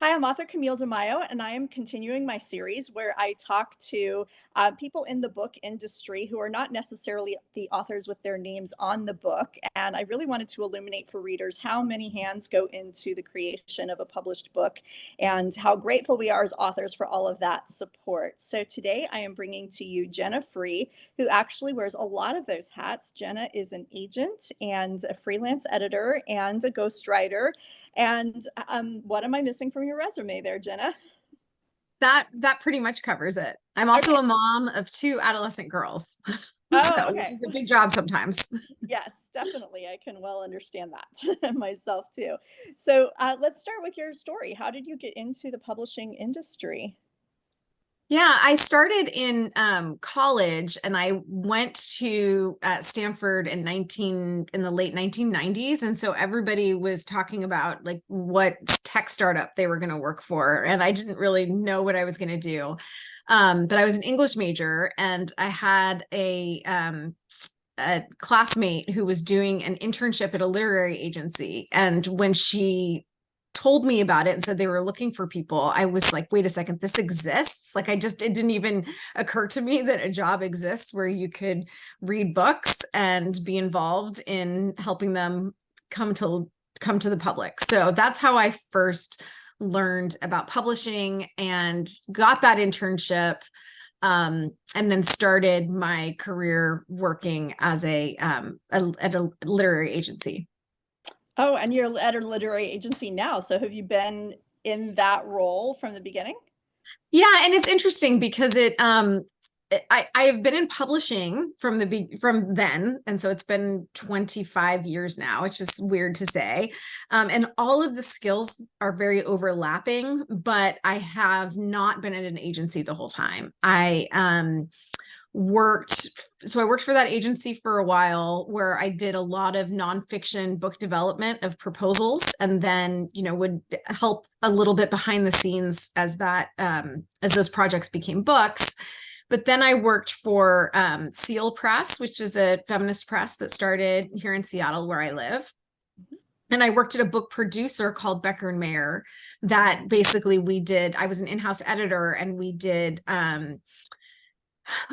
Hi, I'm author Camille Di Maio, and I am continuing my series where I talk to people in the book industry who are not necessarily the authors with their names on the book. And I really wanted to illuminate for readers how many hands go into the creation of a published book and how grateful we are as authors for all of that support. So today I am bringing to you Jenna Free, who actually wears a lot of those hats. Jenna is an agent and a freelance editor and a ghostwriter. And what am I missing from your resume there, Jenna? That pretty much covers it. I'm also Okay. a mom of two adolescent girls. Oh, So, which okay. is a big job sometimes. Yes, definitely. I can well understand that myself too. So let's start with your story. How did you get into the publishing industry? Yeah, I started in college and I went to Stanford in the late 1990s. And so everybody was talking about like what tech startup they were going to work for. And I didn't really know what I was going to do. But I was an English major and I had a classmate who was doing an internship at a literary agency. And when she told me about it and said they were looking for people, I was like, wait a second, this exists? Like, it didn't even occur to me that a job exists where you could read books and be involved in helping them come to the public. So that's how I first learned about publishing and got that internship, and then started my career working as at a literary agency. Oh, and you're at a literary agency now. So have you been in that role from the beginning? Yeah, and it's interesting because I have been in publishing from then, and so it's been 25 years now, which is weird to say. And all of the skills are very overlapping, but I have not been at an agency the whole time. Worked I worked for that agency for a while where I did a lot of nonfiction book development of proposals, and then would help a little bit behind the scenes as those projects became books. But then I worked for Seal Press, which is a feminist press that started here in Seattle where I live. And I worked at a book producer called Becker and Mayer that basically I was an in-house editor, and we did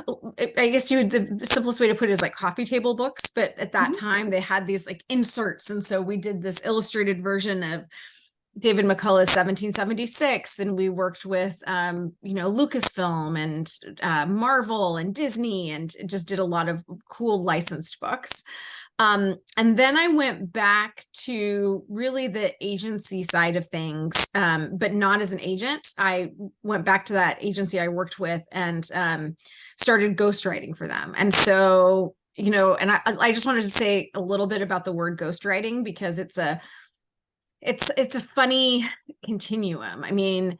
I guess the simplest way to put it is like coffee table books, but at that Mhm. time they had these like inserts. And so we did this illustrated version of David McCullough's 1776, and we worked with Lucasfilm and Marvel and Disney, and just did a lot of cool licensed books. And then I went back to really the agency side of things, but not as an agent. I went back to that agency I worked with and started ghostwriting for them. And so, and I just wanted to say a little bit about the word ghostwriting because it's a funny continuum. I mean,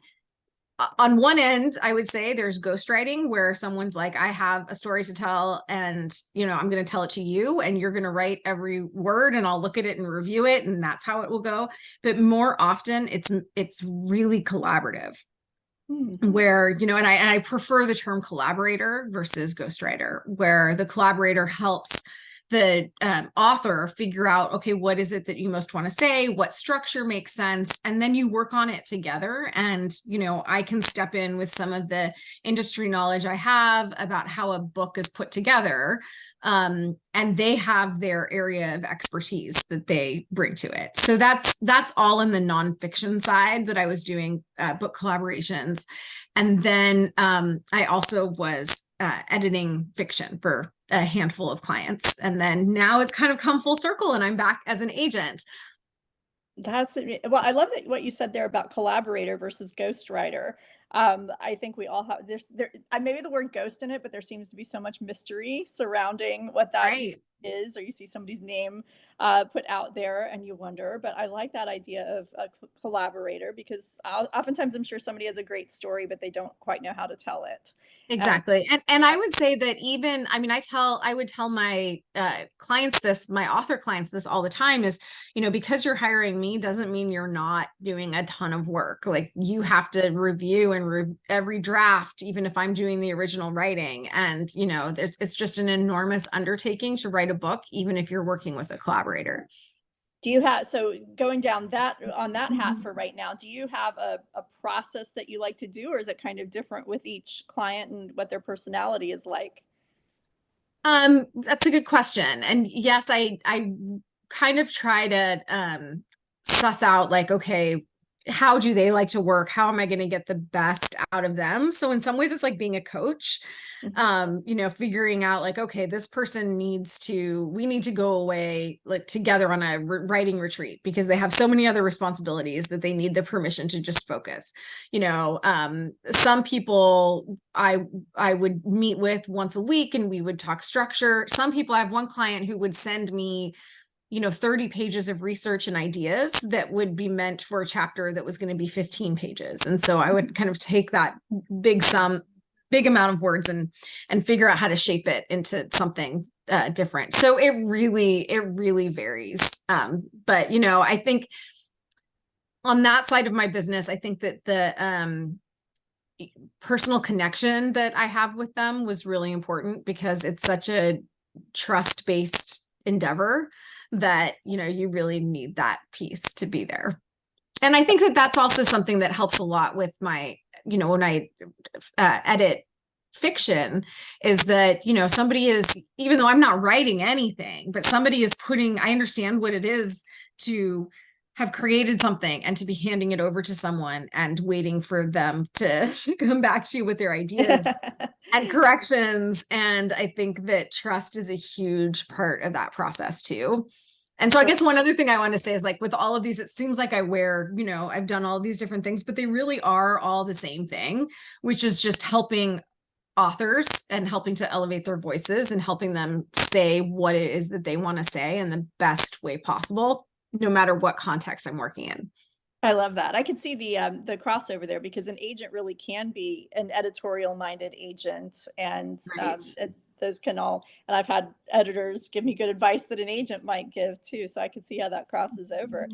on one end, I would say there's ghostwriting where someone's like, I have a story to tell, and I'm going to tell it to you, and you're going to write every word, and I'll look at it and review it, and that's how it will go. But more often, it's really collaborative, Hmm. where and I prefer the term collaborator versus ghostwriter, where the collaborator helps the author figure out, okay, what is it that you most want to say, what structure makes sense, and then you work on it together. And I can step in with some of the industry knowledge I have about how a book is put together, and they have their area of expertise that they bring to it. So that's all in the nonfiction side that I was doing, book collaborations. And then I also was editing fiction for a handful of clients. And then now it's kind of come full circle and I'm back as an agent. Well, I love that what you said there about collaborator versus ghostwriter. I think we all have maybe the word ghost in it, but there seems to be so much mystery surrounding what that Right. is, or you see somebody's name put out there and you wonder. But I like that idea of a collaborator because oftentimes I'm sure somebody has a great story, but they don't quite know how to tell it. And Exactly. And I would say that even, I mean, I would tell my clients this, my author clients this all the time is, because you're hiring me doesn't mean you're not doing a ton of work. Like you have to review every draft, even if I'm doing the original writing. And, it's just an enormous undertaking to write a book, even if you're working with a collaborator. Do you have, so going down that, on that hat for right now, do you have a process that you like to do, or is it kind of different with each client and what their personality is like? That's a good question. And yes, I kind of try to suss out like, okay, how do they like to work? How am I going to get the best out of them? So in some ways it's like being a coach, figuring out like, okay, this person we need to go away like together on a writing retreat because they have so many other responsibilities that they need the permission to just focus. Some people I would meet with once a week and we would talk structure. Some people, I have one client who would send me 30 pages of research and ideas that would be meant for a chapter that was going to be 15 pages. And so I would kind of take that big amount of words and figure out how to shape it into something different. So it really varies. But I think on that side of my business, I think that the personal connection that I have with them was really important because it's such a trust-based endeavor that you really need that piece to be there. And I think that that's also something that helps a lot with my when I edit fiction, is that somebody is, even though I'm not writing anything, but somebody is I understand what it is to have created something and to be handing it over to someone and waiting for them to come back to you with their ideas and corrections. And I think that trust is a huge part of that process too. And so I guess one other thing I want to say is like with all of these, it seems like I've done all these different things, but they really are all the same thing, which is just helping authors and helping to elevate their voices and helping them say what it is that they want to say in the best way possible, no matter what context I'm working in. I love that. I can see the crossover there because an agent really can be an editorial minded agent, and Right. those can all. And I've had editors give me good advice that an agent might give too, so I can see how that crosses over.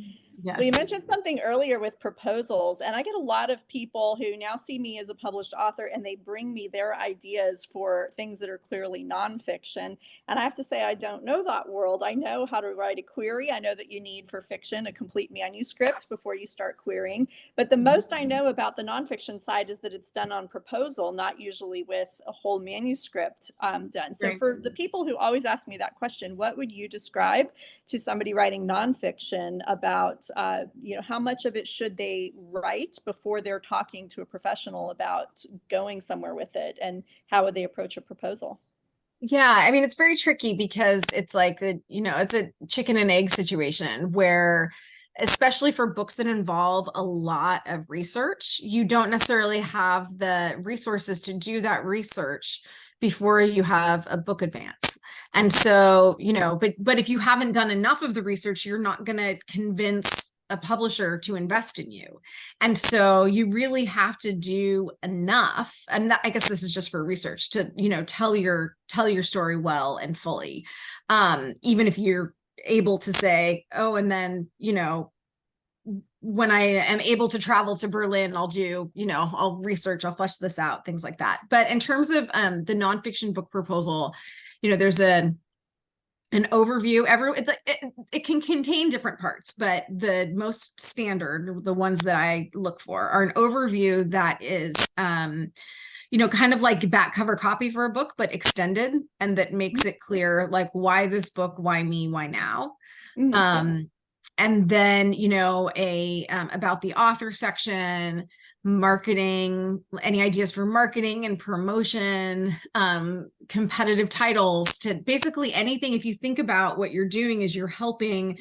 Well, you Yes. mentioned something earlier with proposals, and I get a lot of people who now see me as a published author and they bring me their ideas for things that are clearly nonfiction. And I have to say, I don't know that world. I know how to write a query. I know that you need for fiction a complete manuscript before you start querying. But the most I know about the nonfiction side is that it's done on proposal, not usually with a whole manuscript done. So Right. for the people who always ask me that question, what would you describe to somebody writing nonfiction about, how much of it should they write before they're talking to a professional about going somewhere with it, and how would they approach a proposal? Yeah, I mean, it's very tricky because it's like it's a chicken and egg situation where, especially for books that involve a lot of research, you don't necessarily have the resources to do that research before you have a book advance. And so, but if you haven't done enough of the research, you're not going to convince a publisher to invest in you. And so you really have to do enough. And that, I guess this is just for research to, tell your story well and fully. Even if you're able to say, oh, and then, when I am able to travel to Berlin, I'll do, I'll research, I'll flesh this out, things like that. But in terms of the nonfiction book proposal, there's an overview. It can contain different parts, but the most standard, the ones that I look for, are an overview that is kind of like back cover copy for a book, but extended, and that makes it clear like why this book, why me, why now. And then about the author section, marketing, any ideas for marketing and promotion, competitive titles, to basically anything. If you think about what you're doing is you're helping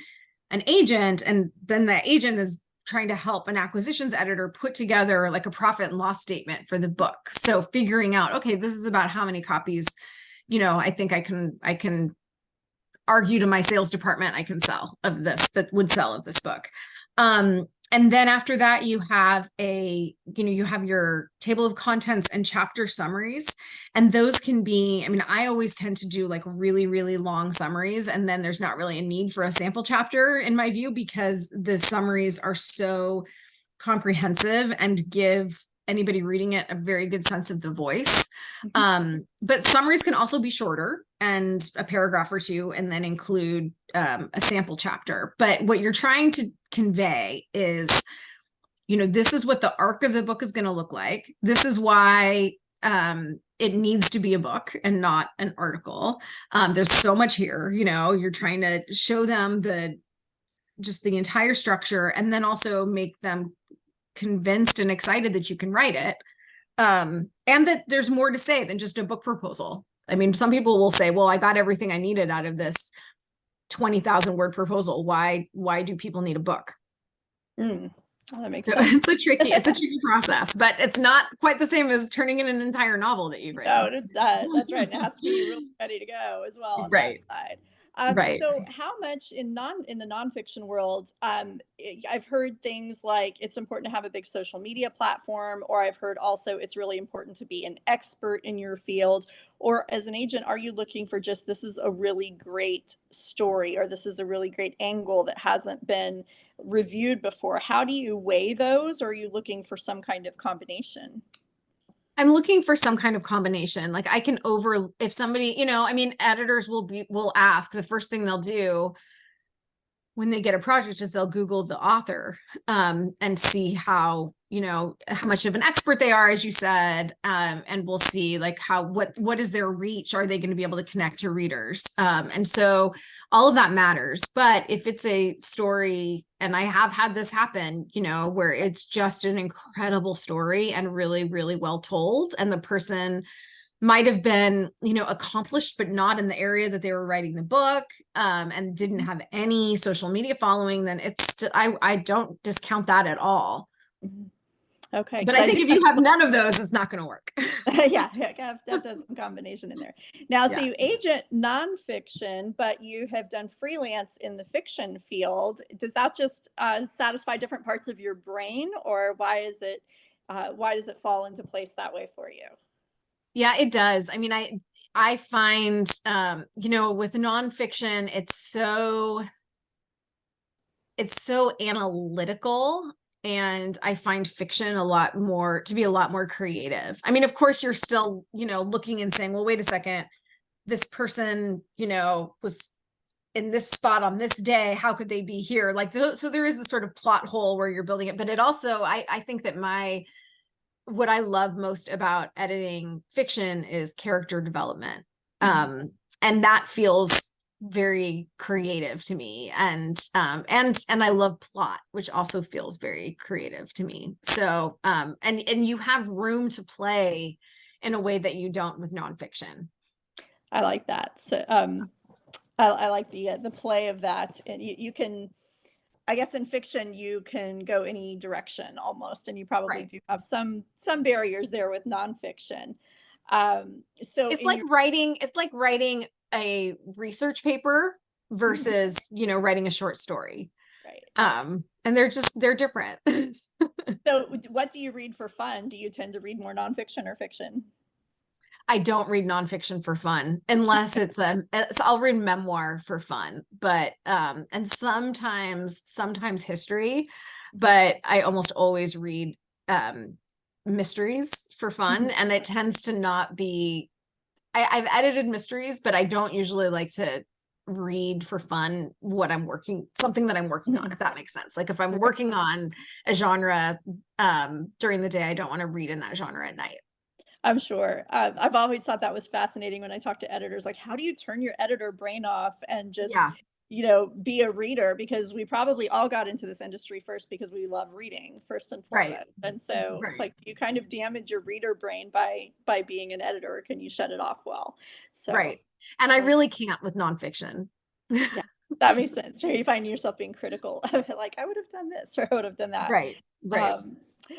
an agent, and then the agent is trying to help an acquisitions editor put together like a profit and loss statement for the book. So figuring out, okay, this is about how many copies, I think I can argue to my sales department I can sell of this, that would sell of this book. And then after that, you have you have your table of contents and chapter summaries. And those can be, I always tend to do like really, really long summaries. And then there's not really a need for a sample chapter in my view, because the summaries are so comprehensive and give anybody reading it a very good sense of the voice. Mhm. But summaries can also be shorter, and a paragraph or two, and then include a sample chapter. But what you're trying to convey is, this is what the arc of the book is going to look like. This is why it needs to be a book and not an article. There's so much here, you're trying to show them the entire structure, and then also make them convinced and excited that you can write it. And that there's more to say than just a book proposal. I mean, some people will say, well, I got everything I needed out of this 20,000 word proposal. Why do people need a book? Mm. Well, that makes So sense. it's a tricky process, but it's not quite the same as turning in an entire novel that you've No, written. that's right. And it has to be really ready to go as well on that Right. side. Right. So how much in the nonfiction world, I've heard things like it's important to have a big social media platform, or I've heard also it's really important to be an expert in your field. Or as an agent, are you looking for just this is a really great story, or this is a really great angle that hasn't been reviewed before? How do you weigh those? Or are you looking for some kind of combination? I'm looking for some kind of combination. Like I can if somebody, I mean, editors will ask, the first thing they'll do when they get a project is they'll Google the author, and see how much of an expert they are, as you said, and we'll see like what is their reach. Are they going to be able to connect to readers? And so all of that matters. But if it's a story, and I have had this happen, where it's just an incredible story and really, really well told, and the person might have been, accomplished, but not in the area that they were writing the book, and didn't have any social media following, then I don't discount that at all. Mhm. Okay, But because I I do think if have you have none of those, it's not going to work. yeah, yeah, have to have some combination in there. Now, so Yeah. you agent nonfiction, but you have done freelance in the fiction field. Does that just satisfy different parts of your brain, or why does it fall into place that way for you? Yeah, it does. I mean, I find, with nonfiction, it's so analytical, and I find fiction to be a lot more creative. I mean, of course, you're still, looking and saying, well, wait a second, this person, was in this spot on this day. How could they be here? Like, so there is this sort of plot hole where you're building it, but it also, I think that what I love most about editing fiction is character development. Mhm. And that feels very creative to me. And I love plot, which also feels very creative to me. So, and you have room to play in a way that you don't with nonfiction. I like that. So, I like the play of that, and you can. I guess in fiction you can go any direction almost, and you probably Right. do have some barriers there with nonfiction. So It's in like your writing a research paper Mhm. versus, writing a short story. Right. And they're different. So, what do you read for fun? Do you tend to read more nonfiction or fiction? I don't read nonfiction for fun unless I'll read memoir for fun, but and sometimes history, but I almost always read mysteries for fun, Mhm. and it tends to not be. I've edited mysteries, but I don't usually like to read for fun something that I'm working on, Mhm. if that makes sense. Like if I'm Okay. working on a genre during the day, I don't want to read in that genre at night. I'm sure. I've always thought that was fascinating when I talk to editors. Like, how do you turn your editor brain off and just, Yeah, be a reader? Because we probably all got into this industry first because we love reading first and right, foremost. And so it's right. like, do you kind of damage your reader brain by being an editor, or can you shut it off well? So Right. And I uh, really can't with nonfiction. yeah, that makes sense. So you find yourself being critical of it, like I would have done this or I would have done that. Right. Right. Um,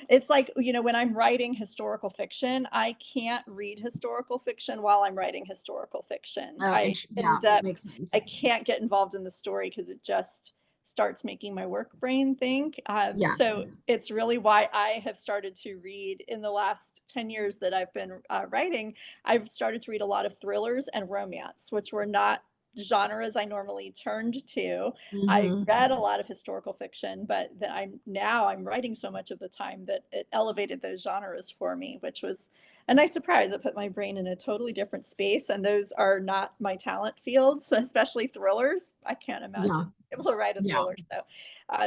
it's like, when I'm writing historical fiction, I can't read historical fiction while I'm writing historical fiction. Oh, I yeah, end up, makes sense. I can't get involved in the story because it just starts making my work brain think. Yeah. So it's really why I have started to read in the last 10 years that I've been writing. I've started to read a lot of thrillers and romance, which were not genres I normally turned to. I Mhm. read a lot of historical fiction, but that I'm writing so much of the time that it elevated those genres for me, which was a nice surprise. It put my brain in a totally different space, and those are not my talent fields, especially thrillers. I can't Yeah. imagine being able to write a Yeah. thriller.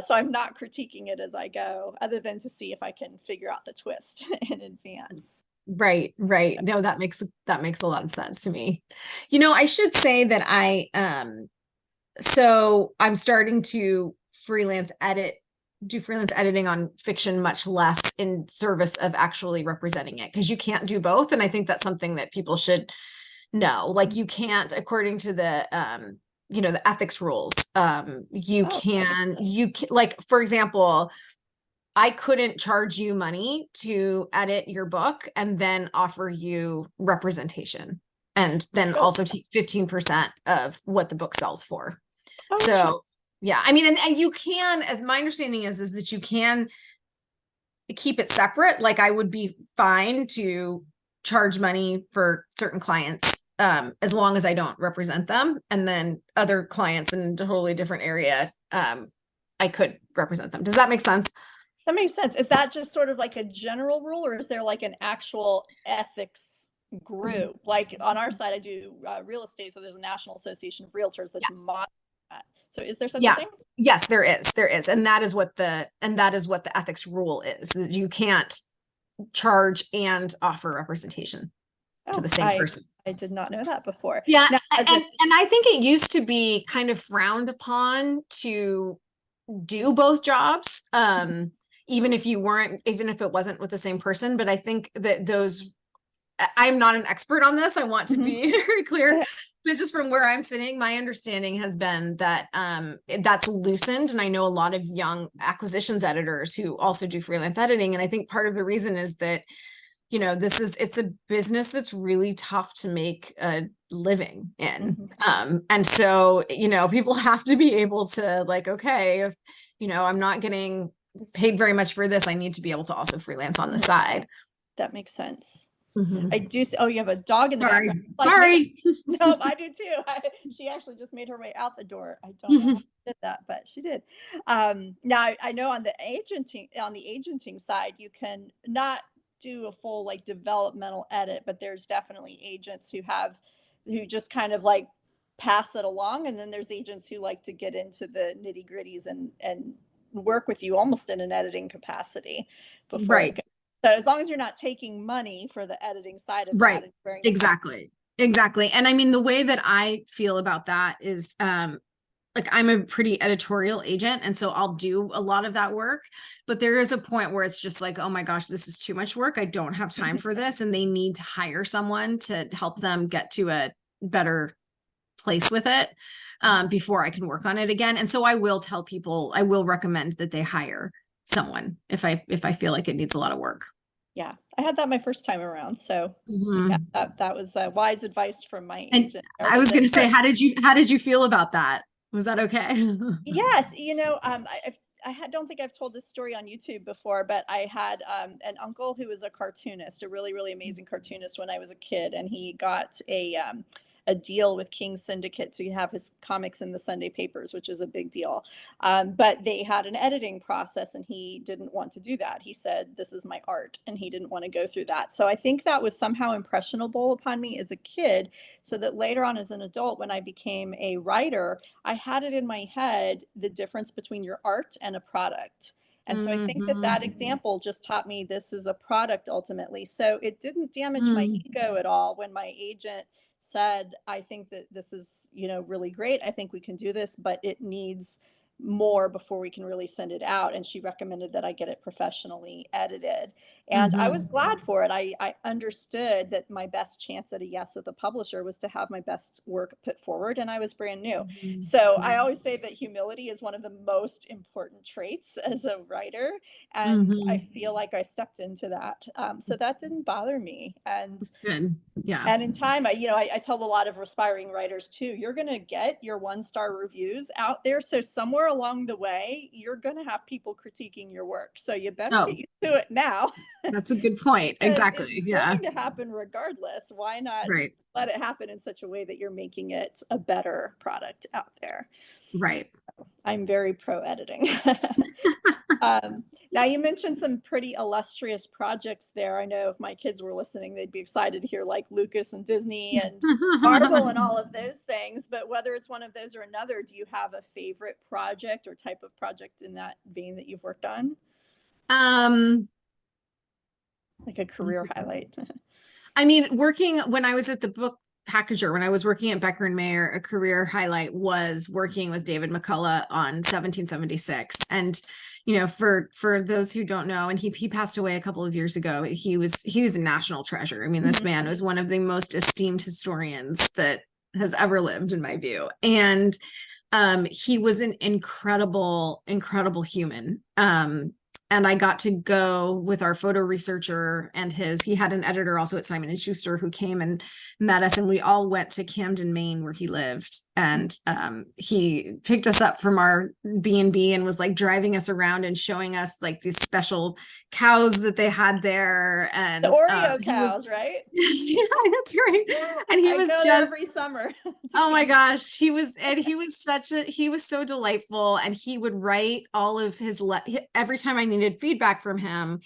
So I'm not critiquing it as I go, other than to see if I can figure out the twist in advance. Right, right. No, that makes a lot of sense to me. I should say that so I'm starting to do freelance editing on fiction much less in service of actually representing it, because you can't do both. And I think that's something that people should know. Like, you can't, according to the ethics rules, Oh, that makes sense. like, for example, I couldn't charge you money to edit your book and then offer you representation and then Really? also take 15% of what the book sells for. Oh, interesting. So yeah, I mean, and you can, as my understanding is that you can keep it separate. Like, I would be fine to charge money for certain clients, as long as I don't represent them. And then other clients in a totally different area, I could represent them. Does that make sense? That makes sense. Is that just sort of like a general rule, or is there like an actual ethics group? Like on our side, I do real estate, so there's a National Association of Realtors that's Yes. monitoring that. So is there such a Yeah. thing? Yes, there is. And that is what the ethics rule is you can't charge and offer representation to Oh, the same person. I did not know that before. Yeah, Now, as and a and I think it used to be kind of frowned upon to do both jobs, even if it wasn't with the same person. But I think that I'm not an expert on this. I want to Mhm. be very clear. But just from where I'm sitting, my understanding has been that that's loosened. And I know a lot of young acquisitions editors who also do freelance editing. And I think part of the reason is that, it's a business that's really tough to make a living in. Mhm. And so, people have to be able to, like, okay, if, I'm not getting paid very much for this, I need to be able to also freelance on the Mhm. side. That makes sense. I Mhm. do see, oh, you have a dog in the Sorry. background. Like, man, Sorry. no, I do too. She actually just made her way out the door. I don't know how she did that, but she did. Now I know on the agenting side, you can not do a full like developmental edit, but there's definitely agents who just kind of like pass it along, and then there's agents who like to get into the nitty gritties and work with you almost in an editing capacity before it Right. goes. So as long as you're not taking money for the editing side of that Right. and wearing the hat. Exactly. Exactly. And I mean, the way that I feel about that is, like, I'm a pretty editorial agent, and so I'll do a lot of that work. But there is a point where it's just like, oh my gosh, this is too much work. I don't have time for this. And they need to hire someone to help them get to a better place with it, before I can work on it again. And so I will tell people, I will recommend that they hire someone if I feel like it needs a lot of work. Yeah, I had that my first time around, so yeah, Mhm. that was, wise advice from my And agent there, I but was the going to say, part how did you feel about that? Was that okay? yes, I don't think I've told this story on YouTube before, but I had, an uncle who was a cartoonist, a really, really amazing cartoonist when I was a kid, and he got a deal with King Syndicate to have his comics in the Sunday papers, which is a big deal. But they had an editing process, and he didn't want to do that. He said, "This is my art," and he didn't want to go through that. So I think that was somehow impressionable upon me as a kid, so that later on as an adult, when I became a writer, I had it in my head the difference between your art and a product. And so I think that that Mhm. example just taught me this is a product ultimately. So it didn't damage my Mm. ego at all when my agent said, I think that this is, really great. I think we can do this, but it needs more before we can really send it out. And she recommended that I get it professionally edited. And I was Mhm. glad for it. I understood that my best chance at a yes with a publisher was to have my best work put forward, and I was brand new. Mhm. So I Mhm. always say that humility is one of the most important traits as a writer, and I Mhm. feel like I stepped into that. So that didn't bother me, That's good. Yeah. and in time, I tell a lot of aspiring writers too, you're going to get your 1-star reviews out there. So somewhere far along the way, you're going to have people critiquing your work. So you better Oh, get used to it now. that's a good point. Exactly. It's Yeah. going to happen regardless. Why not Right. let it happen in such a way that you're making it a better product out there? Right. I'm very pro editing. Now you mentioned some pretty illustrious projects there. I know if my kids were listening, they'd be excited to hear like Lucas and Disney and Marvel and all of those things. But whether it's one of those or another, do you have a favorite project or type of project in that vein that you've worked on? Um, Like a career highlight? I mean, working when I was at the book packager, when I was working at Becker and Mayer, a career highlight was working with David McCullough on 1776. And for those who don't know, and he passed away a couple of years ago. He was a national treasure. I mean, this man was one of the most esteemed historians that has ever lived, in my view. And he was an incredible human. And I got to go with our photo researcher and he had an editor also at Simon & Schuster who came and met us, and we all went to Camden, Maine, where he lived. And he picked us up from our B&B and was like driving us around and showing us like these special cows that they had there. And the Oreo cows, right? Yeah, that's right. And he was go there just every summer. Oh my gosh, he was so delightful, and he would write all of his every time I needed feedback from him.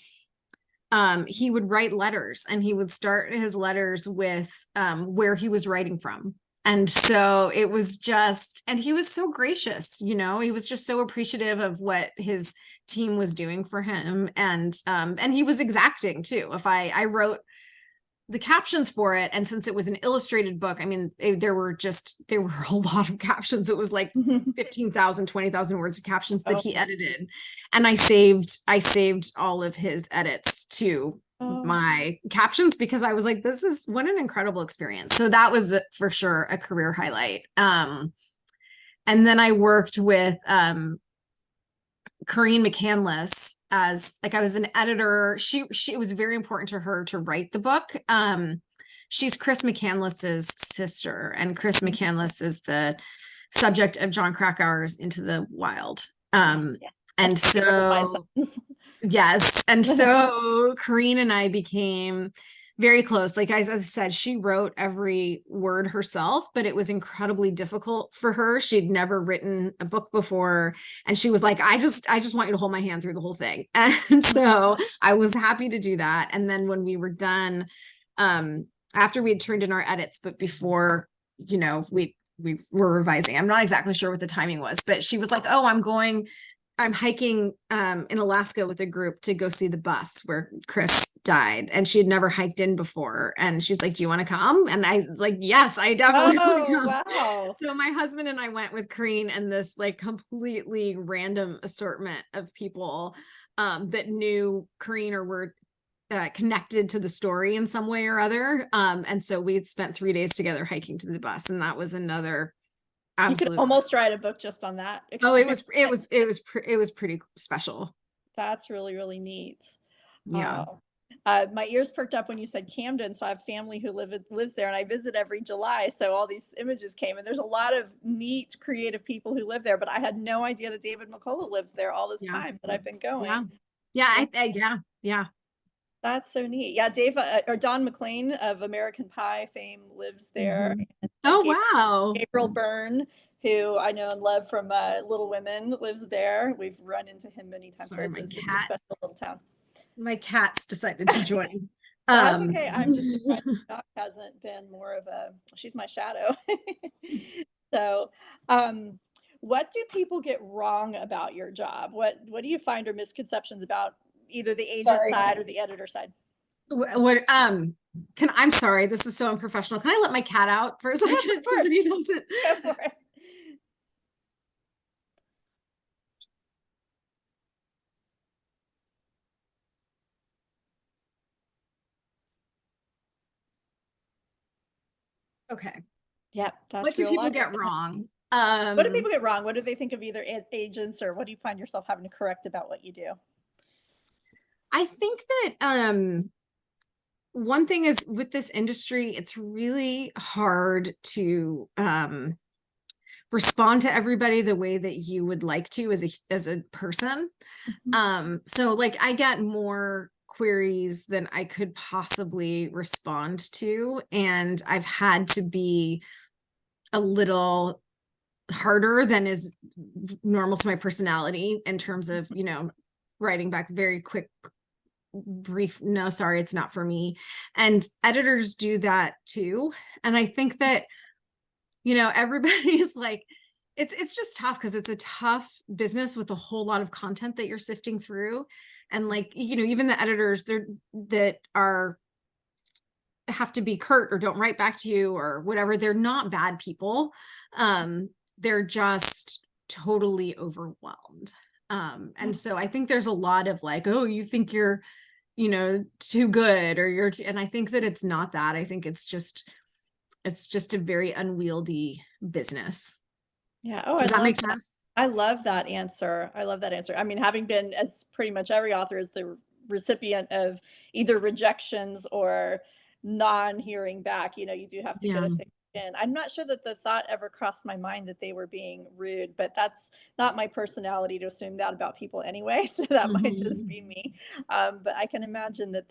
He would write letters, and he would start his letters with where he was writing from. And so it was just, and he was so gracious, he was just so appreciative of what his team was doing for him. And he was exacting too. If I wrote the captions for it, and since it was an illustrated book, I mean, there were a lot of captions. It was like 15,000, 20,000 words of captions that he edited. And I saved all of his edits to my captions, because I was like, what an incredible experience. So that was for sure a career highlight. And then I worked with Corinne McCandless as I was an editor. It was very important to her to write the book. She's Chris McCandless's sister, and Chris McCandless is the subject of John Krakauer's Into the Wild. And so yes, and so Corinne and I became very close. Like as I said, she wrote every word herself, but it was incredibly difficult for her. She'd never written a book before. And she was like, I just want you to hold my hand through the whole thing. And so I was happy to do that. And then when we were done, after we had turned in our edits, but before, we were revising, I'm not exactly sure what the timing was, but she was like, oh, I'm hiking in Alaska with a group to go see the bus where Chris died, and she had never hiked in before. And she's like, do you want to come? And I was like, yes, I definitely want to come. Wow. So my husband and I went with Corinne and this like completely random assortment of people that knew Corinne or were connected to the story in some way or other. And so we spent 3 days together hiking to the bus, and that was another absolute. You could almost write a book just on that experience. It was pretty special. That's really, really neat. Yeah. My ears perked up when you said Camden. So I have family who lives there, and I visit every July. So all these images came, and there's a lot of neat, creative people who live there. But I had no idea that David McCullough lives there all this time that I've been going. Yeah. That's so neat. Yeah, Dave or Don McLean of American Pie fame lives there. And, wow. Gabriel Byrne, who I know and love from Little Women, lives there. We've run into him many times. Sorry, so it's a special little town. My cat's decided to join. That's okay. I'm just surprised the dog hasn't been more of she's my shadow. So, what do people get wrong about your job? What do you find are misconceptions about either the agent side or the editor side? I'm sorry, this is so unprofessional. Can I let my cat out for a second so that he doesn't? Go for it. Okay. Yep. What do people get wrong? What do people get wrong? What do they think of either agents, or what do you find yourself having to correct about what you do? I think that one thing is with this industry, it's really hard to respond to everybody the way that you would like to as a person. So like I get more queries than I could possibly respond to, and I've had to be a little harder than is normal to my personality in terms of, you know, writing back very quick, brief, no, sorry, it's not for me. And editors do that too. And I think that, you know, everybody is like, it's just tough because it's a tough business with a whole lot of content that you're sifting through. And like, you know, even the editors that are have to be curt or don't write back to you or whatever, they're not bad people. They're just totally overwhelmed. And so I think there's a lot of like, oh, you think you're, you know, too good, or you're too, and I think that it's not that. I think it's just a very unwieldy business. Yeah. Oh, I Does that love make that. sense? I love that answer. I love that answer. I mean, having been, as pretty much every author is the recipient of either rejections or non-hearing back, you know, you do have to get Yeah. a thick skin. I'm not sure that the thought ever crossed my mind that they were being rude, but that's not my personality to assume that about people anyway. So that might just Mhm. be me. But I can imagine that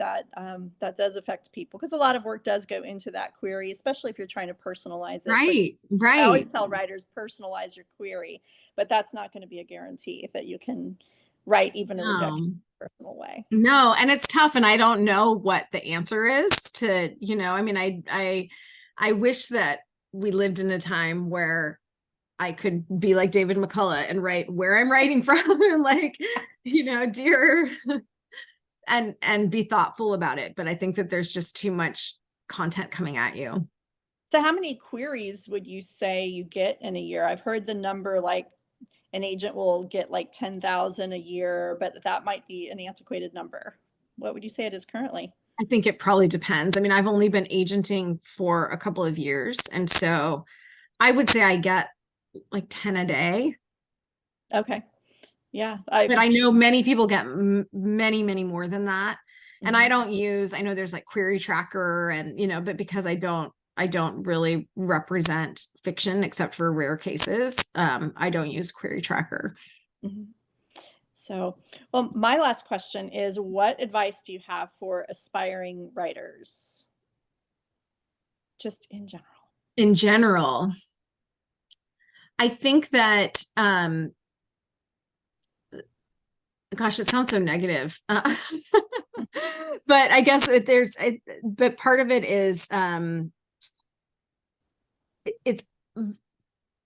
does affect people because a lot of work does go into that query, especially if you're trying to personalize it. For Right, I always right. tell writers, personalize your query, but that's not going to be a guarantee that you can write even a rejection No. in a personal way. No, and it's tough, and I don't know what the answer is to, you know, I mean, I wish that we lived in a time where I could be like David McCullough and write where I'm writing from and like, you know, dear, and be thoughtful about it. But I think that there's just too much content coming at you. So how many queries would you say you get in a year? I've heard the number like an agent will get like 10,000 a year, but that might be an antiquated number. What would you say it is currently? I think it probably depends. I mean, I've only been agenting for a couple of years, and so I would say I get like 10 a day. Okay. Yeah. But I know many people get many, many more than that. And I Mhm. don't use, I know there's like query tracker and, you know, but because I don't really represent fiction except for rare cases. I don't use query tracker. Mhm. So, well, my last question is what advice do you have for aspiring writers? Just in general. In general, I think that, gosh, it sounds so negative. But I guess but part of it is, it's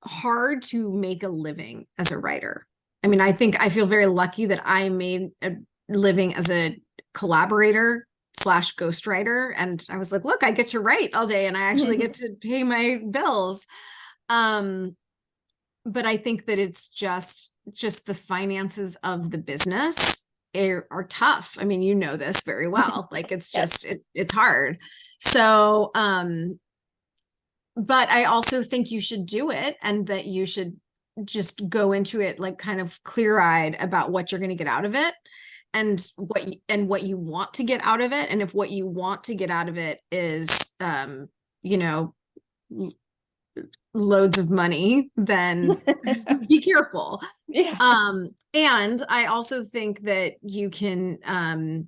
hard to make a living as a writer. I mean, I feel very lucky that I made a living as a collaborator slash ghostwriter. And I was like, look, I get to write all day and I actually get to pay my bills. Um, but I think that it's just the finances of the business are tough. I mean, you know this very well. Like it's Yes. just it's hard. So but I also think you should do it and that you should just go into it like kind of clear-eyed about what you're going to get out of it and what you want to get out of it. And if what you want to get out of it is you know, loads of money, then be careful. Yeah. And I also think that you can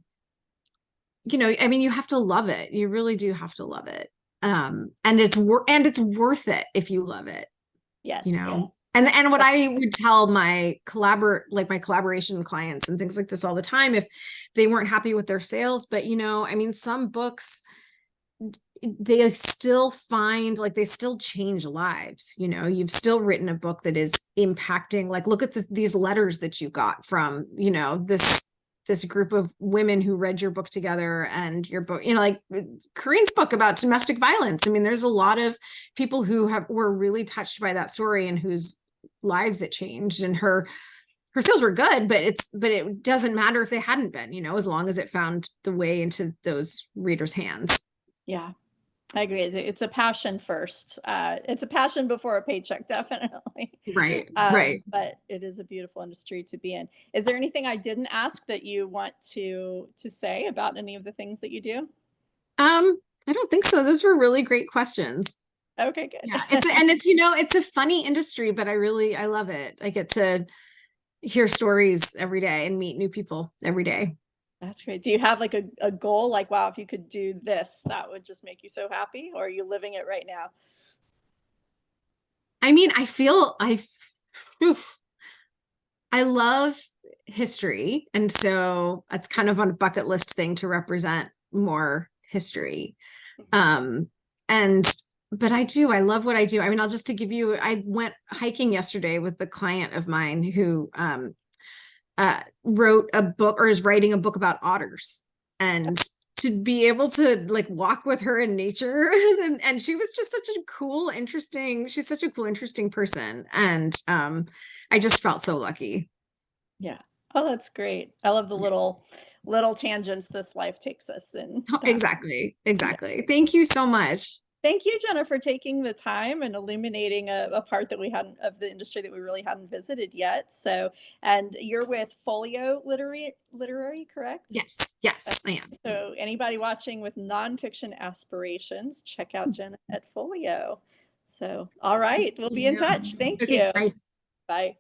you know, I mean, you have to love it. You really do have to love it. And it's worth it if you love it, Yes. you know. And what I would tell my collaboration clients and things like this all the time, if they weren't happy with their sales, but you know, I mean, some books they still find like they still change lives. You know, you've still written a book that is impacting, like look at these letters that you got from, you know, this group of women who read your book together, and your book, you know, like Corinne's book about domestic violence. I mean, there's a lot of people who were really touched by that story and whose lives it changed, and her sales were good, but it doesn't matter if they hadn't been, you know, as long as it found the way into those readers' hands. Yeah. I agree. It's a passion first. It's a passion before a paycheck, definitely. Right, right. But it is a beautiful industry to be in. Is there anything I didn't ask that you want to say about any of the things that you do? I don't think so. Those were really great questions. Okay, Yeah, good. it's a funny industry, but I love it. I get to hear stories every day and meet new people every day. That's great. Do you have like a goal? Like, wow, if you could do this, that would just make you so happy? Or are you living it right now? I mean, oof, I love history, and so it's kind of on a bucket list thing to represent more history. Mhm. Um, and but I love what I do. I mean, to give you, I went hiking yesterday with the client of mine who wrote a book or is writing a book about otters. And to be able to like walk with her in nature and she was just such a cool, interesting, she's such a cool, interesting person. And I just felt so lucky. Yeah. Oh, that's great. I love the Yeah. little tangents this life takes us in. Exactly. Yeah. Exactly. Thank you so much. Thank you, Jenna, for taking the time and illuminating a part that we hadn't of the industry that we really hadn't visited yet. So, and you're with Folio Literary, correct? Yes. Okay. Yes, I am. So anybody watching with nonfiction aspirations, check out Jenna at Folio. So, all right, we'll be in Yeah. touch. Thank Okay. you. Bye. Bye.